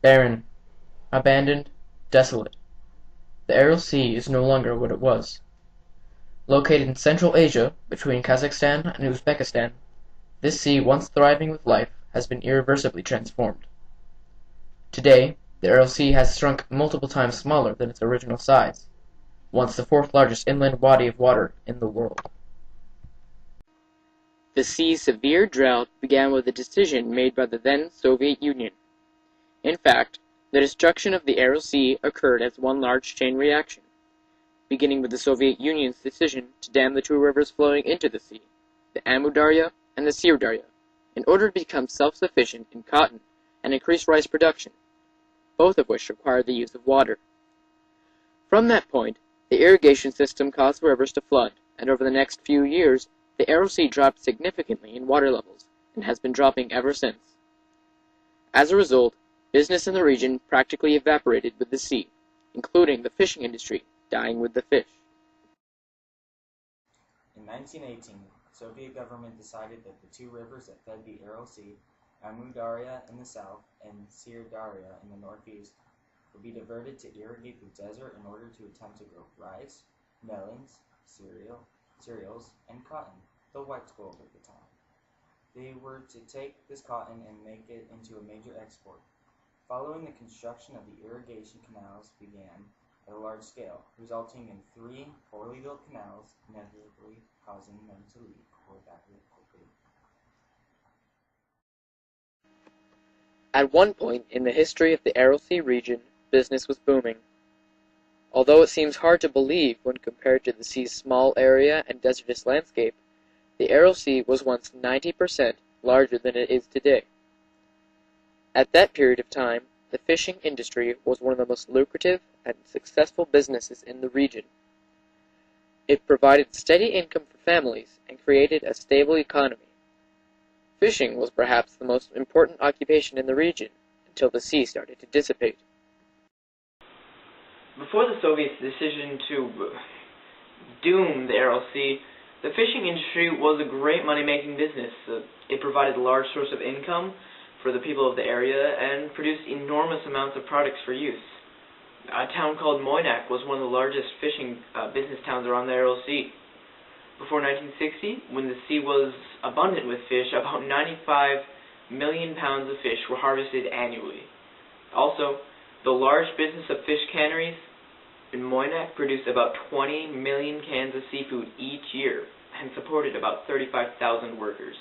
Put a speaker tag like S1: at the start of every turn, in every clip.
S1: Barren, abandoned, desolate. The Aral Sea is no longer what it was. Located in Central Asia, between Kazakhstan and Uzbekistan, this sea, once thriving with life, has been irreversibly transformed. Today, the Aral Sea has shrunk multiple times smaller than its original size, once the fourth largest inland body of water in the world.
S2: The sea's severe drought began with a decision made by the then Soviet Union. In fact, the destruction of the Aral Sea occurred as one large chain reaction, beginning with the Soviet Union's decision to dam the two rivers flowing into the sea, the Amu Darya and the Sir Darya, in order to become self-sufficient in cotton and increase rice production, both of which required the use of water. From that point, the irrigation system caused the rivers to flood, and over the next few years, the Aral Sea dropped significantly in water levels, and has been dropping ever since. As a result, business in the region practically evaporated with the sea, including the fishing industry dying with the fish.
S3: In 1918, the Soviet government decided that the two rivers that fed the Aral Sea, Amu Darya in the south and Sir Darya in the northeast, would be diverted to irrigate the desert in order to attempt to grow rice, melons, cereals, and cotton, the white gold at the time. They were to take this cotton and make it into a major export. Following the construction of the irrigation canals began at a large scale, resulting in 3 poorly built canals, inevitably causing them to leak or evaporate quickly.
S2: At one point in the history of the Aral Sea region, business was booming. Although it seems hard to believe when compared to the sea's small area and desertous landscape, the Aral Sea was once 90% larger than it is today. At that period of time, the fishing industry was one of the most lucrative and successful businesses in the region. It provided steady income for families and created a stable economy. Fishing was perhaps the most important occupation in the region until the sea started to dissipate.
S4: Before the Soviets' decision to doom the Aral Sea, the fishing industry was a great money-making business. It provided a large source of income for the people of the area and produced enormous amounts of products for use. A town called Moynak was one of the largest fishing business towns around the Aral Sea. Before 1960, when the sea was abundant with fish, about 95 million pounds of fish were harvested annually. Also, the large business of fish canneries in Moynak produced about 20 million cans of seafood each year and supported about 35,000 workers.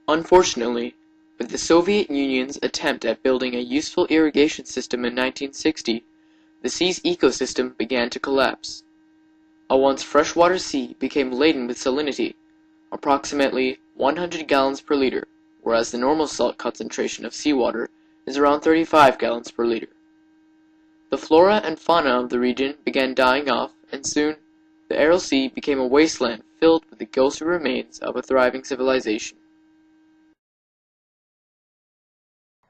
S2: Unfortunately, with the Soviet Union's attempt at building a useful irrigation system in 1960, the sea's ecosystem began to collapse. A once freshwater sea became laden with salinity, approximately 100 gallons per liter, whereas the normal salt concentration of seawater is around 35 gallons per liter. The flora and fauna of the region began dying off, and soon, the Aral Sea became a wasteland filled with the ghostly remains of a thriving civilization.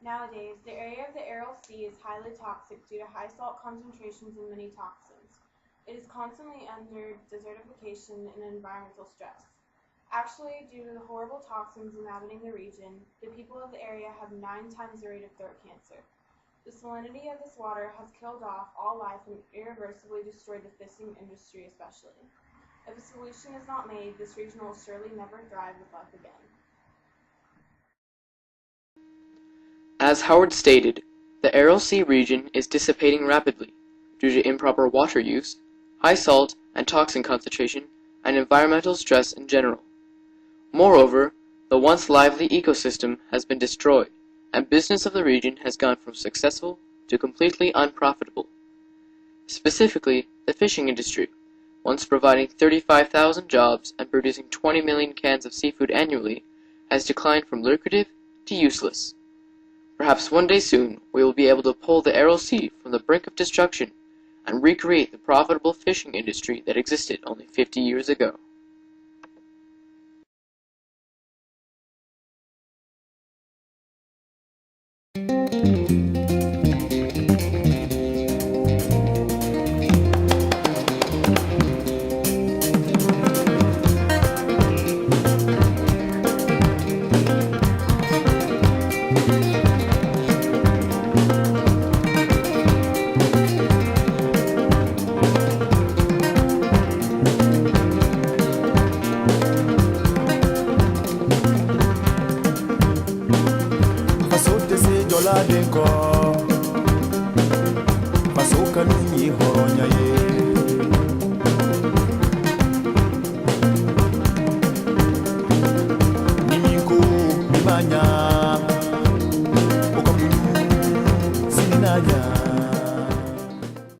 S5: Nowadays, the area of the Aral Sea is highly toxic due to high salt concentrations and many toxins. It is constantly under desertification and environmental stress. Actually, due to the horrible toxins inhabiting the region, the people of the area have 9 times the rate of throat cancer. The salinity of this water has killed off all life and irreversibly destroyed the fishing industry especially. If a solution is not made, this region will surely never thrive with life again.
S2: As Howard stated, the Aral Sea region is dissipating rapidly due to improper water use, high salt and toxin concentration, and environmental stress in general. Moreover, the once lively ecosystem has been destroyed, and business of the region has gone from successful to completely unprofitable. Specifically, the fishing industry, once providing 35,000 jobs and producing 20 million cans of seafood annually, has declined from lucrative to useless. Perhaps one day soon we will be able to pull the Aral Sea from the brink of destruction and recreate the profitable fishing industry that existed only 50 years ago.
S6: sadeko pasuka nunyi horonya ye